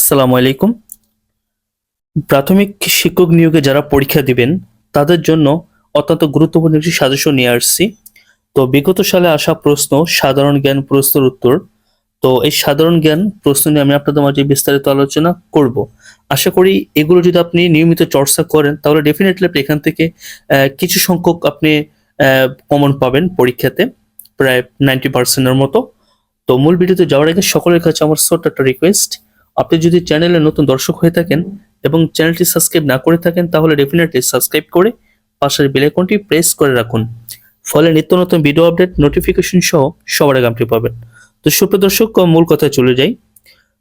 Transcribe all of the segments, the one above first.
আসসালামু আলাইকুম। প্রাথমিক শিক্ষক নিয়োগে যারা পরীক্ষা দিবেন তাদের জন্য অত্যন্ত গুরুত্বপূর্ণ একটি সাজেশন নিয়ে আসছি। তো বিগত সালে আসা প্রশ্ন, সাধারণ জ্ঞান প্রশ্নের উত্তর। তো এই সাধারণ জ্ঞান প্রশ্ন নিয়ে আমি আপনাদের মাঝে বিস্তারিত আলোচনা করব। আশা করি এগুলো যদি আপনি নিয়মিত চর্চা করেন তাহলে ডেফিনেটলি আপনি এখান থেকে কিছু সংখ্যক আপনি কমন পাবেন পরীক্ষাতে, প্রায় 90% মতো। তো মূল ভিডিওতে যাওয়ার আগে সকলের কাছে আমার ছোট্ট একটা রিকোয়েস্ট, আপনি যদি চ্যানেলে নতুন দর্শক হয়ে থাকেন এবং চ্যানেলটি সাবস্ক্রাইব না করে থাকেন তাহলে ডেফিনেটলি সাবস্ক্রাইব করে পাশের বেল আইকনটি প্রেস করে রাখুন, ফলে নিত্য নতুন ভিডিও আপডেট নোটিফিকেশন সহ সবার আগে আপনি পাবেন। তো সুপ্রিয় দর্শক, মূল কথায় চলে যাই।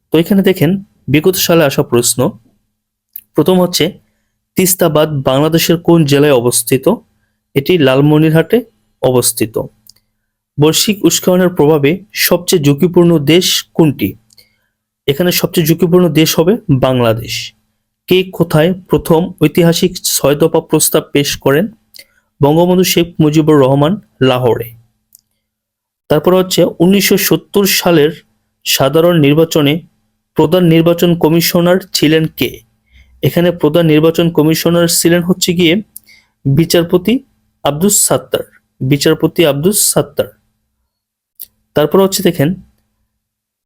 তো এখানে দেখেন বিগত সালে আসা প্রশ্ন। প্রথম হচ্ছে, তিস্তা বাঁধ বাংলাদেশের কোন জেলায় অবস্থিত? এটি লালমনিরহাটে অবস্থিত। বৈশ্বিক উষ্ণায়নের প্রভাবে সবচেয়ে ঝুঁকিপূর্ণ দেশ কোনটি? এখানে সবচেয়ে ঝুঁকিপূর্ণ দেশ হবে বাংলাদেশ। কে কোথায় প্রথম ঐতিহাসিক 6 দফা প্রস্তাব পেশ করেন? বঙ্গবন্ধু শেখ মুজিবুর রহমান, লাহোরে। তারপর হচ্ছে 1970 সালের সাধারণ নির্বাচনে প্রধান নির্বাচন কমিশনার ছিলেন কে? এখানে প্রধান নির্বাচন কমিশনার ছিলেন হচ্ছে গিয়ে বিচারপতি আব্দুস সাত্তার। বিচারপতি আব্দুস সাত্তার। তারপর হচ্ছে দেখেন,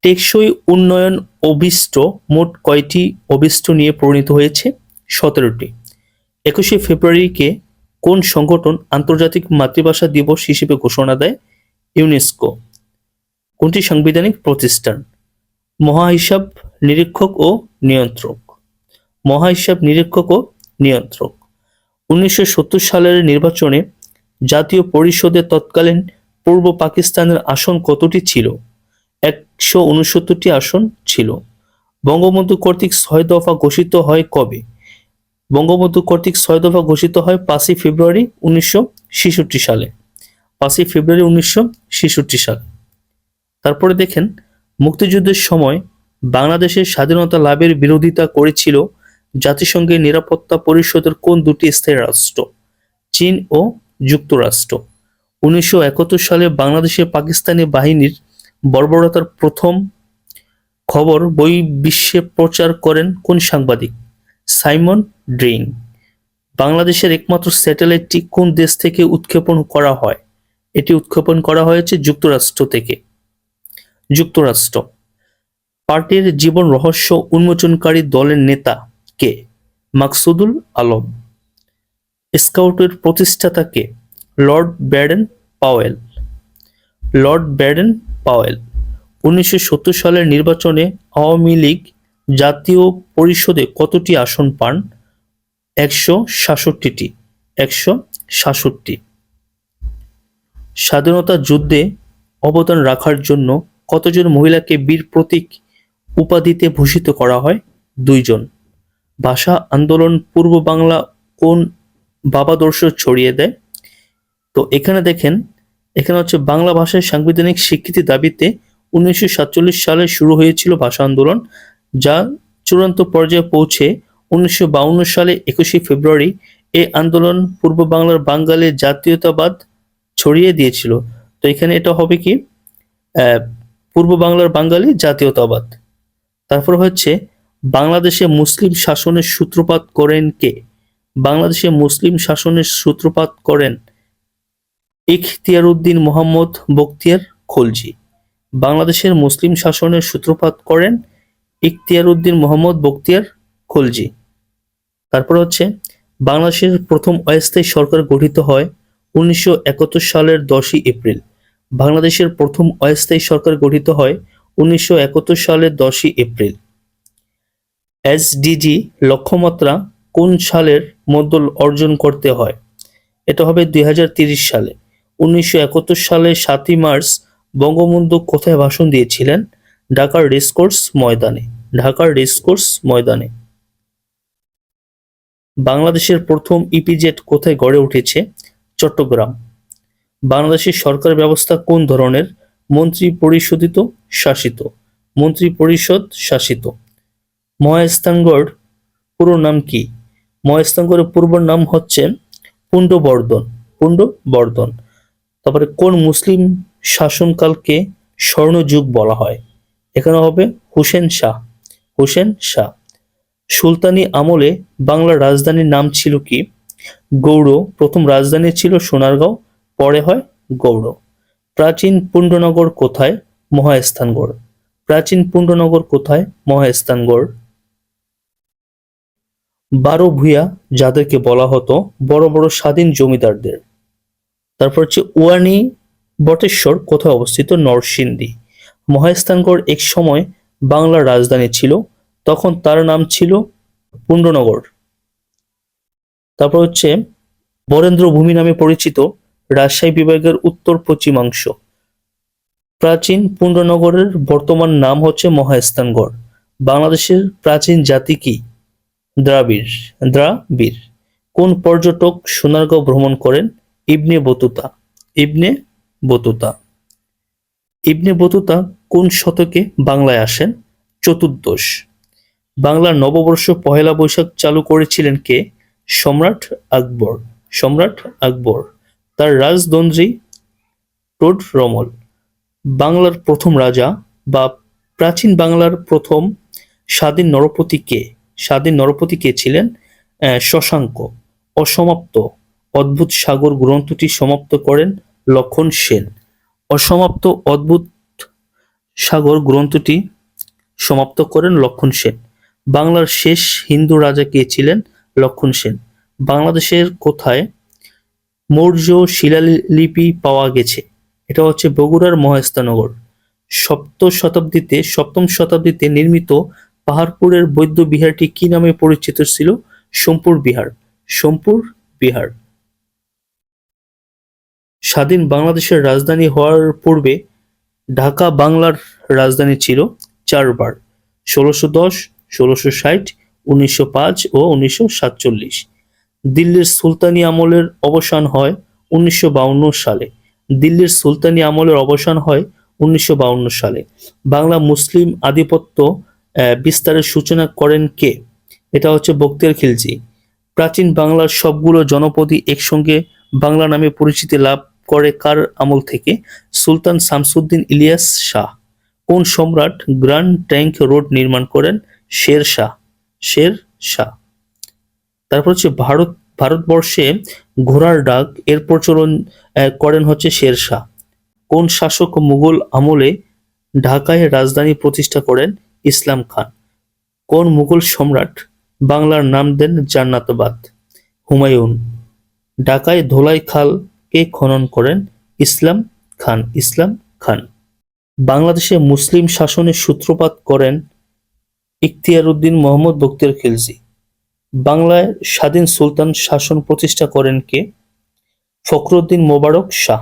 টেকসই উন্নয়ন অভিষ্ট মোট কয়টি অভিষ্ট নিয়ে প্রণীত হয়েছে? 17টি। 21শে ফেব্রুয়ারিকে কোন সংগঠন আন্তর্জাতিক মাতৃভাষা দিবস হিসেবে ঘোষণা দেয়? ইউনেস্কো। কোনটি সাংবিধানিক প্রতিষ্ঠান? মহাহিসাব নিরীক্ষক ও নিয়ন্ত্রক। মহাহিসাব নিরীক্ষক ও নিয়ন্ত্রক। 1970 সালের নির্বাচনে জাতীয় পরিষদের তৎকালীন পূর্ব পাকিস্তানের আসন কতটি ছিল? 169টি আসন ছিল। বঙ্গবন্ধু কর্তৃক 6 দফা ঘোষিত হয় কবে? বঙ্গবন্ধু কর্তৃক 6 দফা ঘোষিত হয় 5ই ফেব্রুয়ারি 1966 সালে। 5ই ফেব্রুয়ারি 1966 সাল। তারপরে দেখেন, মুক্তিযুদ্ধের সময় বাংলাদেশের স্বাধীনতা লাভের বিরোধিতা করেছিল জাতিসংঘের নিরাপত্তা পরিষদের কোন দুটি স্থায়ী রাষ্ট্র? চীন ও যুক্তরাষ্ট্র। 1971 সালে বাংলাদেশে পাকিস্তানি বাহিনীর বর্বরতার প্রথম খবর বিশ্বে প্রচার করেন কোন সাংবাদিক? Simon drink. বাংলাদেশের একমাত্র স্যাটেলাইটটি কোন দেশ থেকে উৎক্ষেপণ করা হয়? এটি উৎক্ষেপণ করা হয়েছে যুক্তরাষ্ট্র থেকে। যুক্তরাষ্ট্র। পার্টির জীবন রহস্য উন্মোচনকারী দলের নেতা কে? মাকসুদুল আলম। স্কাউটের প্রতিষ্ঠাতা কে? Lord Baden Powell. Lord Baden Powell. 1970 সালের নির্বাচনে আওয়ামী লীগ জাতীয় পরিষদে কতটি আসন পান? 166টি। 166। স্বাধীনতা যুদ্ধে অবদান রাখার জন্য কতজন মহিলাকে বীর প্রতীক উপাধিতে ভূষিত করা হয়? 2 জন। ভাষা আন্দোলন পূর্ব বাংলা কোন ভাবাদর্শ ছড়িয়ে দেয়? তো এখানে দেখেন, এখানে হচ্ছে বাংলা ভাষার সাংবিধানিক স্বীকৃতি দাবিতে 1947 সালে শুরু হয়েছিল ভাষা আন্দোলন, যা চূড়ান্ত পর্যায়ে পৌঁছে 1952 সালে 21শে ফেব্রুয়ারি। এই আন্দোলন পূর্ব বাংলার বাঙালির জাতীয়তাবাদ ছড়িয়ে দিয়েছিল। তো এখানে এটা হবে কি, পূর্ব বাংলার বাঙালি জাতীয়তাবাদ। তারপর হচ্ছে, বাংলাদেশে মুসলিম শাসনের সূত্রপাত করেন কে? বাংলাদেশে মুসলিম শাসনের সূত্রপাত করেন ইখতিয়ারউদ্দিন মোহাম্মদ বখতিয়ার খলজি। বাংলাদেশের মুসলিম শাসনের সূত্রপাত করেন ইখতিয়ারউদ্দিন মোহাম্মদ বখতিয়ার খলজি। তারপর হচ্ছে, বাংলাদেশের প্রথম অস্থায়ী সরকার গঠিত হয় 1971 সালের 10ই এপ্রিল। বাংলাদেশের প্রথম অস্থায়ী সরকার গঠিত হয় 1971 সালের 10ই এপ্রিল। এসডিজি লক্ষ্যমাত্রা কোন সালের মধ্যে অর্জন করতে হয়? এটা হবে 2030 সালে। 1971 সালে 7ই মার্চ বঙ্গবন্ধু কোথায় ভাষণ দিয়েছিলেন? ঢাকার রেসকোর্স ময়দানে। ঢাকার রেসকোর্স ময়দানে। বাংলাদেশের প্রথম ইপিজেড কোথায় গড়ে উঠেছে? চট্টগ্রাম। বাংলাদেশের সরকার ব্যবস্থা কোন ধরনের? মন্ত্রী পরিষদিত শাসিত। মন্ত্রী পরিষদ শাসিত। মহাস্থানগড় পুরো নাম কি? মহাস্থানগড়ের পূর্ব নাম হচ্ছে পুণ্ডবর্ধন। পুণ্ডবর্ধন। তারপরে কোন মুসলিম শাসনকালকে স্বর্ণযুগ বলা হয়? এখানে হবে হুসেন শাহ। হোসেন শাহ। সুলতানি আমলে বাংলার রাজধানীর নাম ছিল কি? গৌড়। প্রথম রাজধানী ছিল সোনারগাঁও, পরে হয় গৌড়। প্রাচীন পুণ্ড্রনগর কোথায়? মহাস্থানগড়। প্রাচীন পুণ্ড্রনগর কোথায়? মহাস্থানগড়। 12 ভূঁইয়া যাদেরকে বলা হতো বড় বড় স্বাধীন জমিদারদের। তারপর হচ্ছে ওয়ানি বটেশ্বর কোথায় অবস্থিত? নরসিংদী। মহাস্থানগড় এক সময় বাংলার রাজধানী ছিল, তখন তার নাম ছিল পুণ্ড্রনগর। তারপর হচ্ছে বরেন্দ্র ভূমি নামে পরিচিত রাজশাহী বিভাগের উত্তর পশ্চিমাংশ। প্রাচীন পুণ্ড্রনগরের বর্তমান নাম হচ্ছে মহাস্থানগড়। বাংলাদেশের প্রাচীন জাতি কি? দ্রাবিড়। দ্রাবিড়। কোন পর্যটক সোনারগাঁও ভ্রমণ করেন? Ibn Battuta. Ibn Battuta. Ibn Battuta কোন শতকে বাংলায় আসেন? চতুর্দশ। বাংলার নববর্ষ পহেলা বৈশাখ চালু করেছিলেন কে? সম্রাট আকবর। সম্রাট আকবর। তার রাজদন্দ্রী টোডরমল। বাংলার প্রথম রাজা বা প্রাচীন বাংলার প্রথম স্বাধীন নরপতি কে? স্বাধীন নরপতি কে ছিলেন? শশাঙ্ক। অসমাপ্ত অদ্ভুত সাগর গ্রন্থটি সমাপ্ত করেন লক্ষণ সেন। অসমাপ্ত অদ্ভুত সাগর গ্রন্থটি সমাপ্ত করেন লক্ষণ সেন। বাংলার শেষ হিন্দু রাজা কে ছিলেন? লক্ষণ সেন। বাংলাদেশের কোথায় মৌর্য শিলালিপি পাওয়া গেছে? এটা হচ্ছে বগুড়ার মহাস্থানগড়। সপ্তম শতাব্দীতে নির্মিত পাহাড়পুরের বৌদ্ধ বিহারটি কি নামে পরিচিত ছিল? সোমপুর বিহার। সোমপুর বিহার। স্বাধীন বাংলাদেশের রাজধানী হওয়ার পূর্বে ঢাকা বাংলার রাজধানী ছিল 4 বার: 1610, 1660, 1905 ও 1947। দিল্লির সুলতানি আমলের অবসান হয় 1952 সালে। দিল্লির সুলতানি আমলের অবসান হয় 1952 সালে। বাংলা মুসলিম আধিপত্য বিস্তারের সূচনা করেন কে? এটা হচ্ছে বখতিয়ার খিলজি। প্রাচীন বাংলার সবগুলো জনপদই একসঙ্গে বাংলা নামে পরিচিতি লাভ করে কার আমল থেকে? সুলতান শামসুদ্দীন ইলিয়াস শাহ। কোন সম্রাট গ্র্যান্ড ট্রাঙ্ক রোড নির্মাণ করেন? শের শাহ। শের শাহ। তারপর হচ্ছে ভারতবর্ষে ঘোড়ার ডাক এর প্রচলন করেন হচ্ছে শের শাহ। কোন শাসক মুঘল আমলে ঢাকায় রাজধানী প্রতিষ্ঠা করেন? ইসলাম খান। কোন মুঘল সম্রাট বাংলার নাম দেন জান্নাতাবাদ? হুমায়ুন। ঢাকায় ধোলাই খাল কে খনন করেন? ইসলাম খান। ইসলাম খান। বাংলাদেশে মুসলিম শাসনের সূত্রপাত করেন ইখতিয়ারউদ্দীন মোহাম্মদ বখতিয়ার খিলজি। বাংলায় স্বাধীন সুলতান শাসন প্রতিষ্ঠা করেন কে? ফখরুদ্দীন মোবারক শাহ।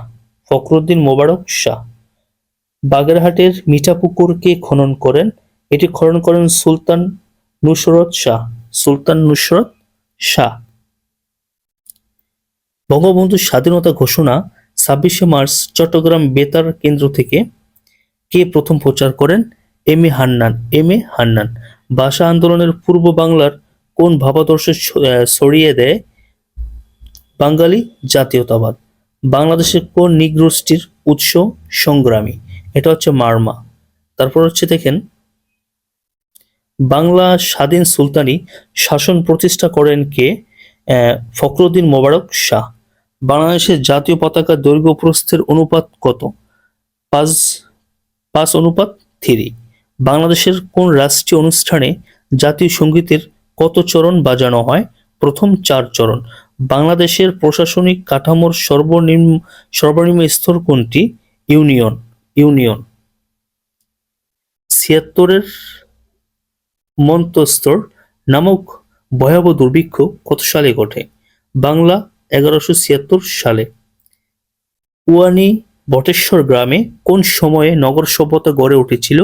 ফখরুদ্দীন মোবারক শাহ। বাগেরহাটের মিঠাপুকুর কে খনন করেন? এটি খনন করেন সুলতান নুসরত শাহ। সুলতান নুসরত শাহ। বঙ্গবন্ধুর স্বাধীনতা ঘোষণা 26শে মার্চ চট্টগ্রাম বেতার কেন্দ্র থেকে কে প্রথম প্রচার করেন? M A Hannan. M A Hannan. ভাষা আন্দোলনের পূর্ব বাংলার কোন ভাবাদর্শ ছড়িয়ে দেয়? বাঙালি জাতীয়তাবাদ। বাংলাদেশের কোন নৃগোষ্ঠীর উৎস সংগ্রামী? এটা হচ্ছে মারমা। তারপর হচ্ছে দেখেন, বাংলা স্বাধীন সুলতানি শাসন প্রতিষ্ঠা করেন কে? ফখরুদ্দীন মোবারক শাহ। বাংলাদেশের জাতীয় পতাকার দৈর্ঘ্য প্রস্থের অনুপাত কত? 5:3। বাংলাদেশের কোন রাষ্ট্রীয় অনুষ্ঠানে জাতীয় সঙ্গীতের কত চরণ বাজানো হয়? প্রথম 4 চরণ। বাংলাদেশের প্রশাসনিক কাঠামোর সর্বনিম্ন স্তর কোনটি? ইউনিয়ন। ইউনিয়ন। 76-এর মন্বন্তর নামক ভয়াবহ দুর্ভিক্ষ কত সালে ঘটে? বাংলা 1176 সালে। ওয়ানি বটেশ্বর গ্রামে কোন সময়ে নগর সভ্যতা গড়ে উঠেছিল?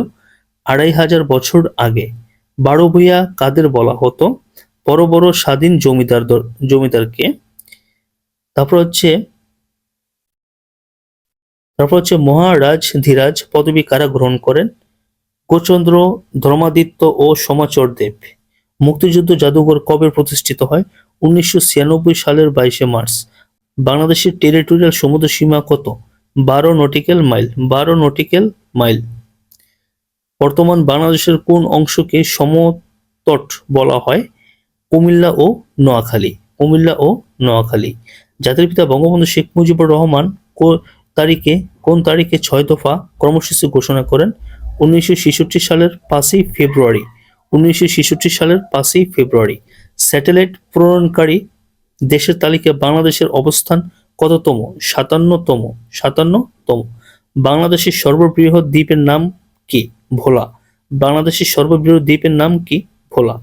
2500 বছর আগে। 12 ভূঁইয়া কাদের বলা হতো? বড় বড় স্বাধীন জমিদারকে। তারপর হচ্ছে মহারাজ ধীরাজ পদবী কারা গ্রহণ করেন? গোচন্দ্র, ধর্মাদিত্য ও সমাচর দেব। মুক্তিযুদ্ধ জাদুঘর কবে প্রতিষ্ঠিত হয়? 1996 সালের 22শে মার্চ। বাংলাদেশের টেরিটোরিয়াল সমুদ্র সীমা কত? 12 নটিক্যাল মাইল। 12 nautical mile. বর্তমান বাংলাদেশের কোন অংশকে সমতট বলা হয়? কুমিল্লা ও নোয়াখালী। কুমিল্লা ও নোয়াখালী। জাতির পিতা বঙ্গবন্ধু শেখ মুজিবুর রহমান কোন তারিখে 6 দফা কর্মসূচি ঘোষণা করেন? 1966 সালের 5ই ফেব্রুয়ারি। 1966 সালের 5ই ফেব্রুয়ারি। স্যাটেলাইট প্রণয়নকারী দেশের তালিকায় বাংলাদেশের অবস্থান কততম? 57তম। 57তম। বাংলাদেশের সর্ববৃহৎ দ্বীপের নাম কি? ভোলা। বাংলাদেশের সর্ববৃহৎ দ্বীপের নাম কি? ভোলা।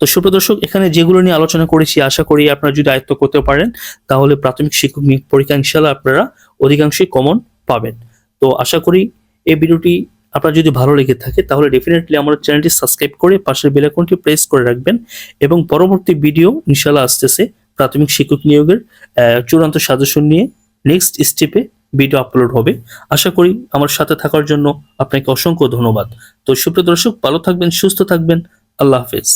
তো সুপ্রিয় দর্শক, এখানে যেগুলো নিয়ে আলোচনা করেছি আশা করি আপনারা যদি আয়ত্ত করতে পারেন তাহলে প্রাথমিক শিক্ষক নিয়োগ পরীক্ষা ইনশাআল্লাহ আপনারা অধিকাংশই কমন পাবেন। তো আশা করি এই ভিডিওটি আপনার যদি ভালো লেগে থাকে তাহলে ডেফিনেটলি আমার চ্যানেলটি সাবস্ক্রাইব করে পাশের বেল আইকনটি প্রেস করে রাখবেন এবং পরবর্তী ভিডিও ইনশাআল্লাহ আসতেছে প্রাথমিক শিক্ষক নিয়োগের চূড়ান্ত সাজেশন নিয়ে নেক্সট স্টেপে ভিডিও আপলোড হবে। আশা করি আমার সাথে থাকার জন্য আপনাকে অসংখ্য ধন্যবাদ। তো সুপ্রিয় দর্শক, ভালো থাকবেন, সুস্থ থাকবেন। আল্লাহ হাফেজ।